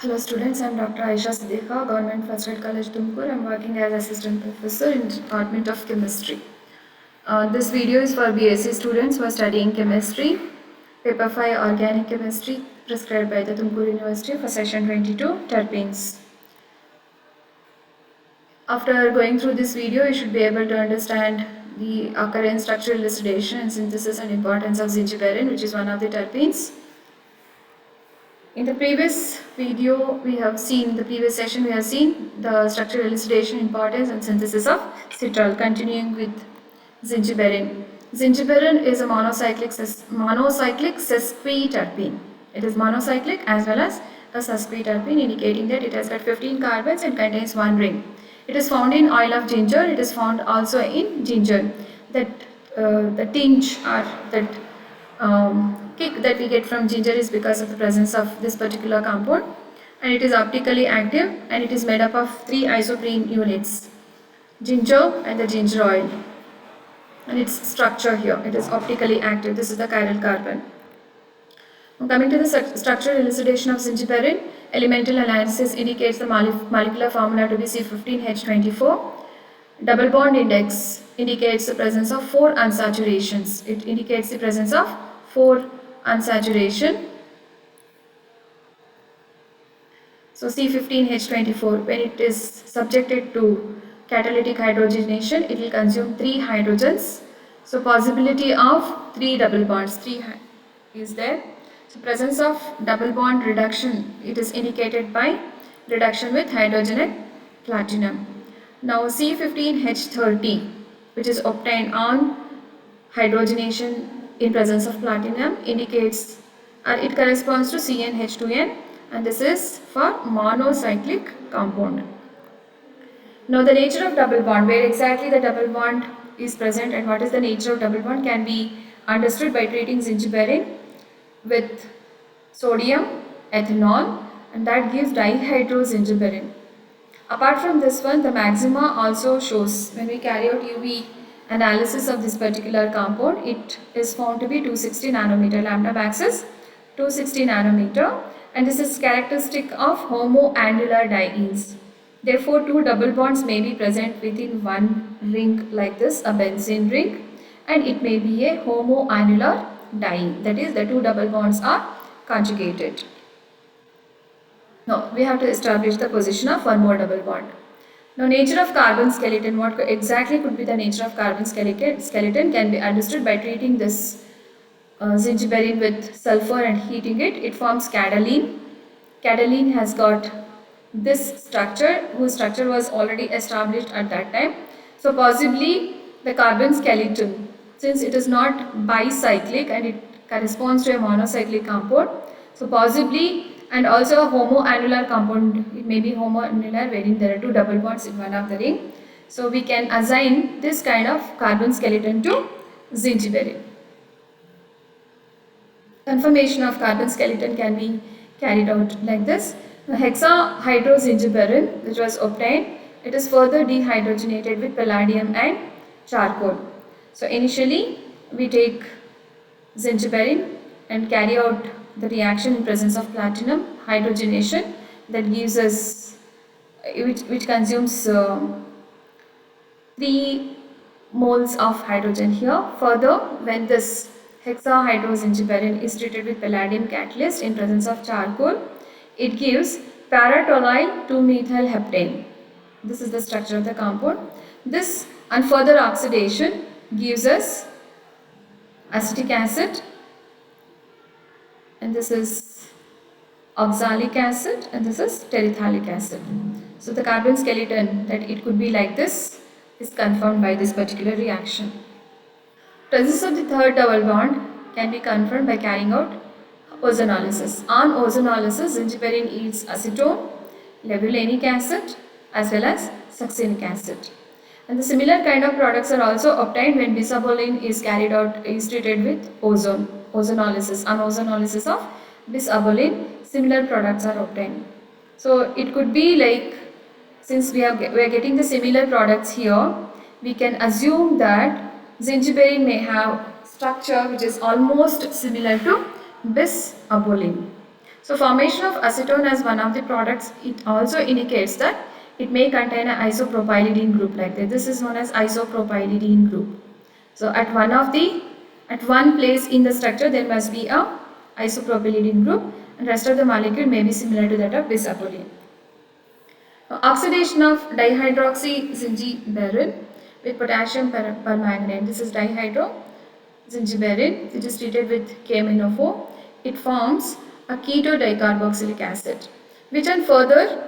Hello students, I am Dr. Aisha Siddiqa, Government First Grade College Tumkur. I am working as Assistant Professor in Department of Chemistry. This video is for BSc students who are studying Chemistry, Paper 5 Organic Chemistry prescribed by the Tumkur University for Session 22 Terpenes. After going through this video, you should be able to understand the occurrence, structural elucidation and synthesis and importance of zingiberine, which is one of the terpenes. In the previous video, we have seen, the previous session we have seen the structural elucidation, importance and synthesis of citral. Continuing with zingiberine. Zingiberine is a monocyclic sesquiterpene. It is monocyclic as well as a sesquiterpene, indicating that it has got 15 carbons and contains one ring. It is found in oil of ginger. It is found also in ginger. That the tinge or that kick that we get from ginger is because of the presence of this particular compound, and it is optically active, and it is made up of 3 isoprene units, ginger and the ginger oil, and its structure here, it is optically active. This is the chiral carbon. Now coming to the structural elucidation of zingiberine, elemental analysis indicates the molecular formula to be C15H24. Double bond index indicates the presence of 4 unsaturations. It indicates the presence of 4 unsaturation. So C15H24, when it is subjected to catalytic hydrogenation, it will consume 3 hydrogens. So possibility of 3 double bonds, 3 is there. So presence of double bond reduction, it is indicated by reduction with hydrogen and platinum. Now C15H30, which is obtained on hydrogenation in presence of platinum, indicates it corresponds to CnH2n, and this is for monocyclic compound. Now the nature of double bond, where exactly the double bond is present and what is the nature of double bond, can be understood by treating zingiberine with sodium ethanol, and that gives dihydrozingiberine. Apart from this one, the maxima also shows when we carry out UV analysis of this particular compound, it is found to be 260 nanometer. Lambda max is 260 nanometer, and this is characteristic of homoannular dienes. Therefore, 2 double bonds may be present within one ring like this, a benzene ring, and it may be a homoannular diene. That is, the 2 double bonds are conjugated. Now, we have to establish the position of one more double bond. Now, nature of carbon skeleton, what exactly could be the nature of carbon skeleton can be understood by treating this zingiberine with sulfur and heating it. It forms cadolene. Cadolene has got this structure, whose structure was already established at that time. So, possibly the carbon skeleton, since it is not bicyclic and it corresponds to a monocyclic compound, so possibly, and also a homoannular compound, it may be homoannular wherein there are 2 double bonds in one of the ring. So we can assign this kind of carbon skeleton to zingiberine. Conformation of carbon skeleton can be carried out like this. Hexahydrozingiberine, which was obtained, it is further dehydrogenated with palladium and charcoal. So initially we take zingiberine and carry out the reaction in presence of platinum hydrogenation, that gives us which consumes 3 moles of hydrogen here. Further, when this hexahydrozingiberine is treated with palladium catalyst in presence of charcoal, it gives para-toluene 2-methyl heptane. This is the structure of the compound. This and further oxidation gives us acetic acid, and this is oxalic acid, and this is terephthalic acid. So the carbon skeleton, that it could be like this, is confirmed by this particular reaction. Presence of the third double bond can be confirmed by carrying out ozonolysis. On ozonolysis, zingiberine yields acetone, levulinic acid as well as succinic acid. And the similar kind of products are also obtained when bisabolene is carried out, is treated with ozonolysis. On ozonolysis of bisabolene, similar products are obtained. So it could be like, since we are getting the similar products here, we can assume that zingiberine may have structure which is almost similar to bisabolene. So formation of acetone as one of the products, it also indicates that it may contain an isopropylidine group like that. This is known as isopropylidine group. So at one place in the structure there must be a isopropylidine group, and rest of the molecule may be similar to that of bisapoline. Oxidation of dihydroxyzingiberine with potassium permanganate. This is dihydrozingiberine, which is treated with KMnO4. It forms a keto dicarboxylic acid, which on further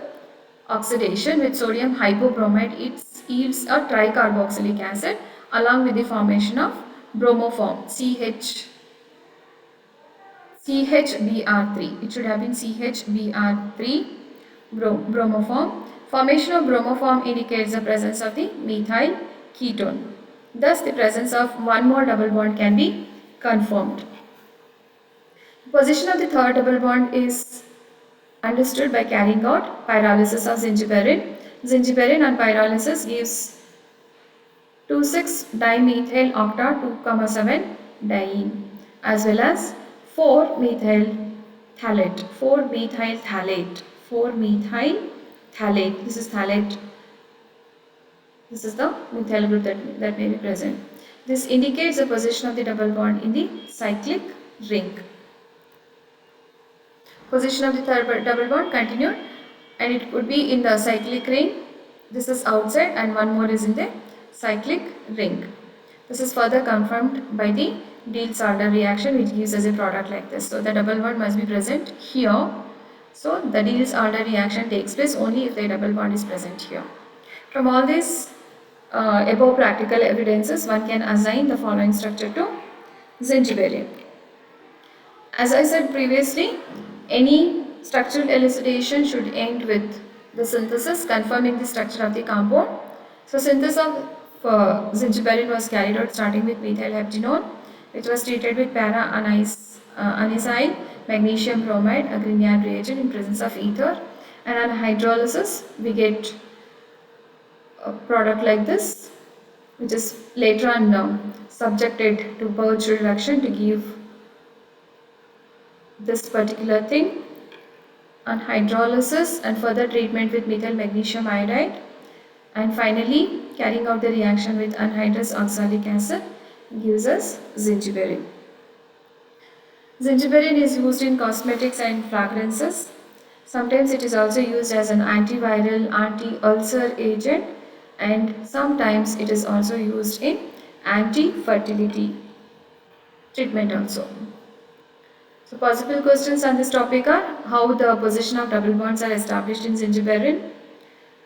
oxidation with sodium hypobromide, it yields a tricarboxylic acid along with the formation of bromoform CHBr3. It should have been CHBr3 bromoform. Formation of bromoform indicates the presence of the methyl ketone. Thus, the presence of one more double bond can be confirmed. Position of the third double bond is understood by carrying out pyrolysis of zingiberine. Zingiberine on pyrolysis gives 2,6-dimethyl octa 2,7 diene as well as 4-methyl phthalate. 4-methyl phthalate. 4-methyl phthalate. This is phthalate. This is the methyl group that may be present. This indicates the position of the double bond in the cyclic ring. Position of the third double bond continued, and it could be in the cyclic ring. This is outside and one more is in the cyclic ring. This is further confirmed by the Diels-Alder reaction, which gives us a product like this. So the double bond must be present here. So the Diels-Alder reaction takes place only if the double bond is present here. From all these above practical evidences, one can assign the following structure to zingiberine. As I said previously, any structural elucidation should end with the synthesis confirming the structure of the compound. So synthesis of zingiberine was carried out starting with methylheptanone, which was treated with para-anisine magnesium bromide, a Grignard reagent in presence of ether, and on hydrolysis we get a product like this, which is later on subjected to Birch reduction to give this particular thing. On hydrolysis and further treatment with methyl magnesium iodide, and finally carrying out the reaction with anhydrous oxalic acid gives us zingiberine. Zingiberine is used in cosmetics and fragrances. Sometimes it is also used as an antiviral, anti-ulcer agent, and sometimes it is also used in anti-fertility treatment also. So possible questions on this topic are how the position of double bonds are established in zingiberine,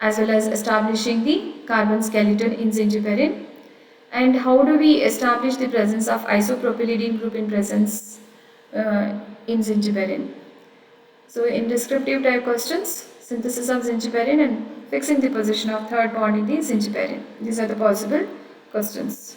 as well as establishing the carbon skeleton in zingiberine, and how do we establish the presence of isopropylidine group in presence in zingiberine. So in descriptive type questions, synthesis of zingiberine and fixing the position of third bond in the zingiberine. These are the possible questions.